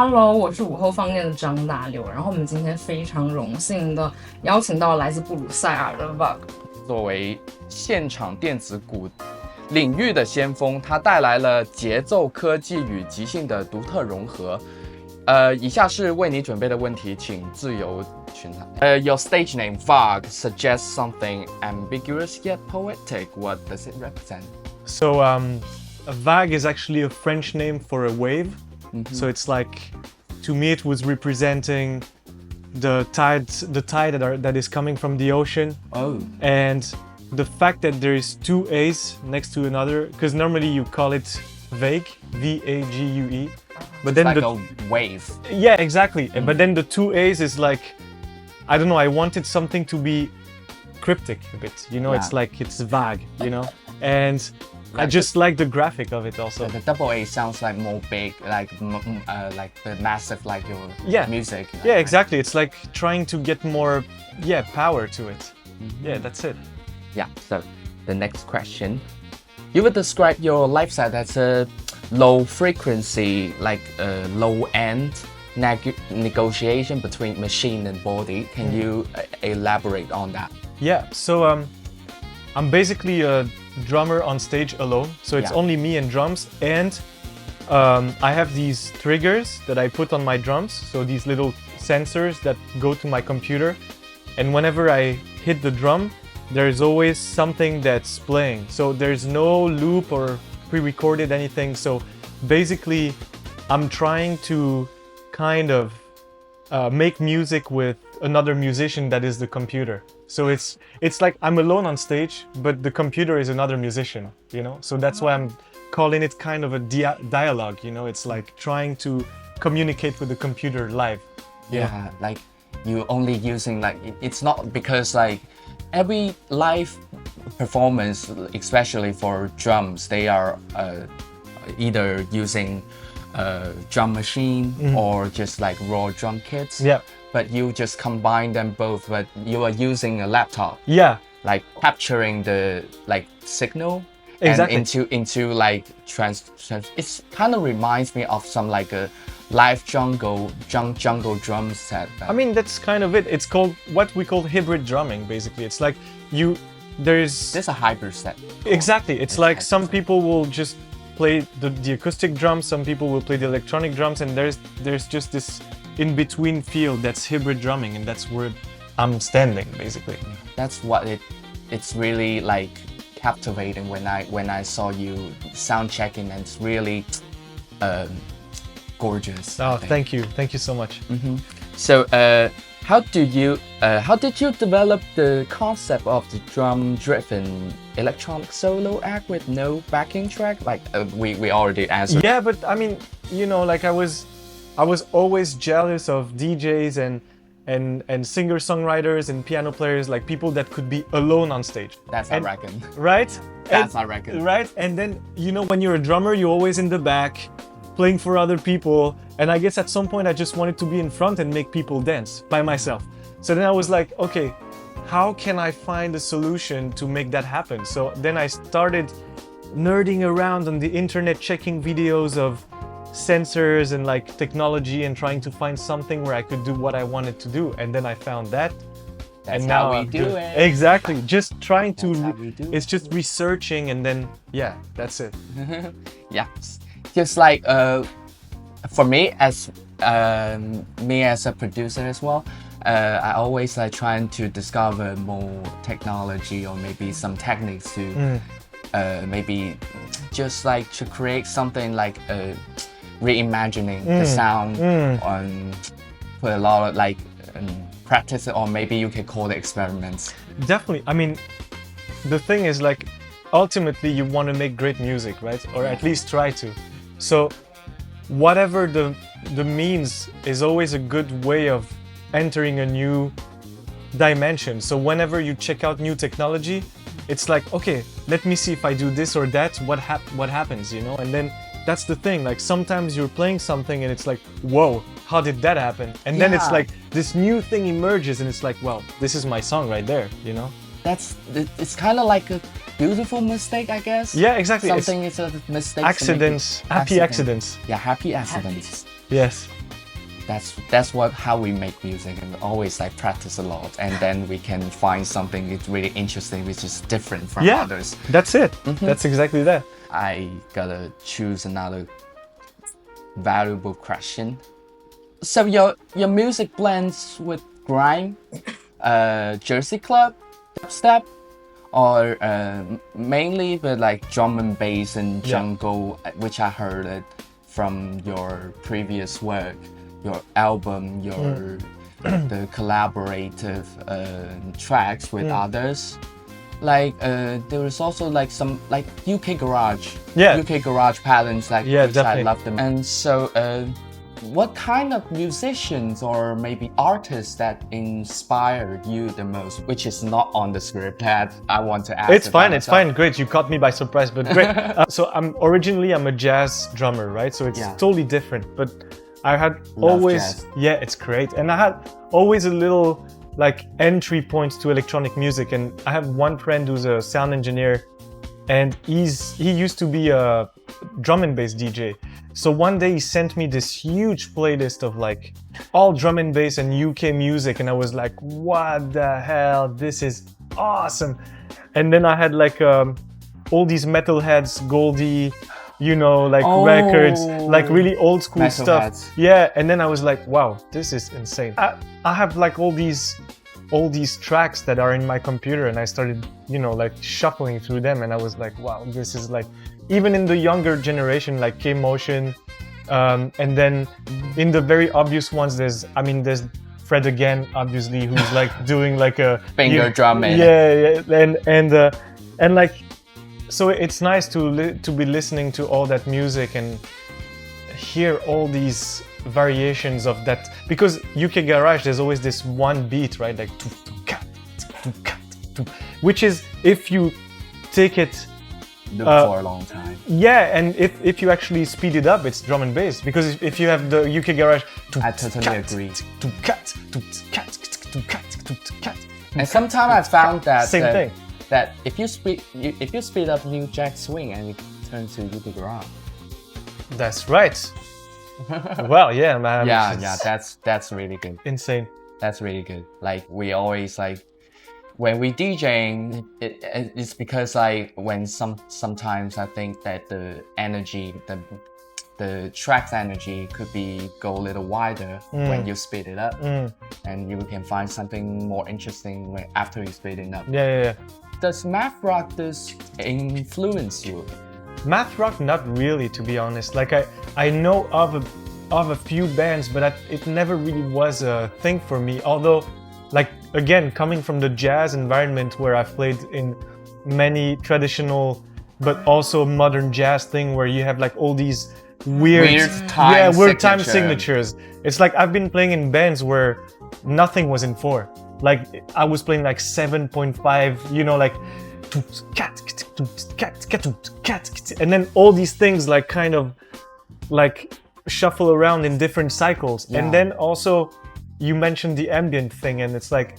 Hello，我是午后放电的张大六，然后我们今天非常荣幸的邀请到来自布鲁塞尔的 VAAGUE。作为现场电子鼓领域的先锋，它带来了节奏、科技与即兴的独特融合。以下是为你准备的问题，请自由询答。Your stage name VAAGUE suggests something ambiguous yet poetic. What does it represent? So a vague is actually a French name for a wave. So it's like, to me, it was representing the tide that is coming from the ocean. Oh. And the fact that there is two A's next to another, because normally you call it vague, VAGUE. But then like a wave. Yeah, exactly. But then the two A's is like, I don't know, I wanted something to be cryptic a bit, it's like, it's vague, and I just like the graphic of it also. The double A sounds like more big, like massive, like your music. Yeah, exactly. It's like trying to get more, power to it. Yeah, that's it. Yeah, so the next question. You would describe your lifestyle as a low frequency, like a low end negotiation between machine and body. Can you elaborate on that? Yeah, so I'm basically a drummer on stage alone. So it's only me and drums. And I have these triggers that I put on my drums. So these little sensors that go to my computer. And whenever I hit the drum, there's always something that's playing. So there's no loop or pre-recorded anything. So basically, I'm trying to kind of make music with another musician that is the computer. So it's like I'm alone on stage, but the computer is another musician, So that's why I'm calling it kind of a dialogue, It's like trying to communicate with the computer live. Yeah, like you only using it's not because like every live performance, especially for drums, they are either using a drum machine or just like raw drum kits. Yeah. But you just combine them both, but you are using a laptop. Yeah. Like capturing the signal. Exactly. And into like it kind of reminds me of some like a live jungle drum set. I mean, that's kind of it. It's called what we call hybrid drumming, basically. It's like there's a hybrid set. Exactly. It's like some people will just play the acoustic drums, some people will play the electronic drums, and there's just this in-between field that's hybrid drumming, and that's where I'm standing, basically. That's what it's really like captivating when I saw you sound checking, and it's really gorgeous. Oh, thank you so much. So how did you develop the concept of the drum-driven electronic solo act with no backing track? Like we already answered. Yeah, but I mean, like I was always jealous of DJs and singer-songwriters and piano players, like people that could be alone on stage. That's I reckon. Right? I reckon. Right? And then, when you're a drummer, you're always in the back, playing for other people. And I guess at some point I just wanted to be in front and make people dance by myself. So then I was like, okay, how can I find a solution to make that happen? So then I started nerding around on the internet, checking videos of sensors and like technology and trying to find something where I could do what I wanted to do. And then I found that. That's and now how we do it. Exactly. Just trying That's to, how we do it's just researching, and then, that's it. Yeah. Just like for me as a producer as well, I always like trying to discover more technology or maybe some techniques to maybe just like to create something like reimagining the sound and put a lot of like practice, or maybe you can call it experiments. Definitely. I mean, the thing is, like, ultimately you want to make great music, right? Or at least try to. So whatever the means is always a good way of entering a new dimension. So whenever you check out new technology, it's like, okay, let me see if I do this or that, what happens, And then that's the thing, like sometimes you're playing something and it's like, whoa, how did that happen? And then it's like this new thing emerges and it's like, well, this is my song right there, It's kind of like a beautiful mistake, I guess. Yeah, exactly. Something is a mistake. Accidents, happy accidents. Yeah, happy accidents. Yes. that's how we make music, and always like practice a lot, and then we can find something that's really interesting, which is different from others. That's it. That's exactly that. I gotta choose another valuable question. So your music blends with grime, Jersey club, dubstep, or mainly with like drum and bass and jungle, which I heard it from your previous work, your album, the collaborative tracks with others. Like there is also like some like UK garage patterns, like which definitely. I love them. And so what kind of musicians or maybe artists that inspired you the most, which is not on the script that I want to ask? It's fine, great, you caught me by surprise, but great. So I'm a jazz drummer, right? So it's totally different, but I had always jazz. It's great, and I had always a little like entry points to electronic music. And I have one friend who's a sound engineer, and he used to be a drum and bass DJ. So one day he sent me this huge playlist of like all drum and bass and UK music, and I was like, what the hell, this is awesome. And then I had like all these metalheads, Goldie, you know, like records, like really old school stuff. Yeah, and then I was like, wow, this is insane. I have like all these tracks that are in my computer, and I started, you know, like shuffling through them, and I was like, wow, this is like, even in the younger generation, like K-Motion, and then in the very obvious ones, there's Fred again, obviously, who's like doing like a finger drumming. Yeah, and like, so it's nice to be listening to all that music and hear all these variations of that, because UK garage, there's always this one beat, right? Like, which is, if you take it for a long time. Yeah, and if you actually speed it up, it's drum and bass. Because if you have the UK garage, I totally agree. And sometimes I found that same thing. That if you speed up New Jack Swing and you turn to UK garage. That's right. Well, yeah, man. Yeah, that's really good. Insane. That's really good. Like we always like, when we DJing, it's because like when sometimes I think that the energy, the track's energy could go a little wider when you speed it up, and you can find something more interesting after you speed it up. Yeah. Does math rock influence you? Math rock, not really, to be honest. Like I know of a few bands, but it never really was a thing for me. Although, like, again, coming from the jazz environment where I've played in many traditional but also modern jazz thing where you have like all these weird time signatures. It's like I've been playing in bands where nothing was in 4. Like I was playing like 7.5, you know, like, and then all these things like kind of like shuffle around in different cycles. And then also you mentioned the ambient thing, and it's like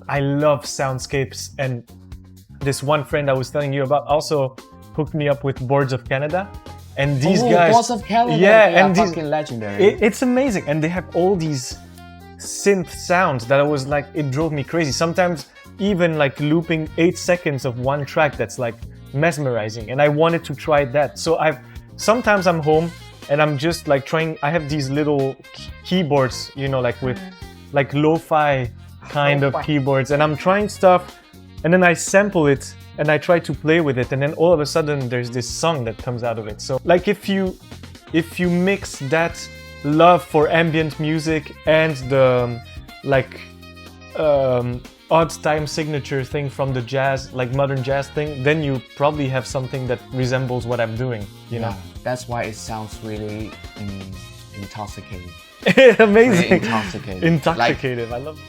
I love soundscapes, and this one friend I was telling you about also hooked me up with Boards of Canada, and these guys, Boards of Canada, and these, fucking legendary. It's amazing, and they have all these synth sounds that I was like, it drove me crazy. Sometimes even like looping 8 seconds of one track that's like mesmerizing, and I wanted to try that. So sometimes I'm home and I'm just like trying. I have these little keyboards, you know, like with like lo-fi kind of keyboards, and I'm trying stuff, and then I sample it and I try to play with it, and then all of a sudden there's this song that comes out of it. So like if you mix that love for ambient music and the like odd time signature thing from the jazz, like modern jazz thing, then you probably have something that resembles what I'm doing, you know? That's why it sounds really intoxicating. Amazing. Really intoxicating. Intoxicated, I love it.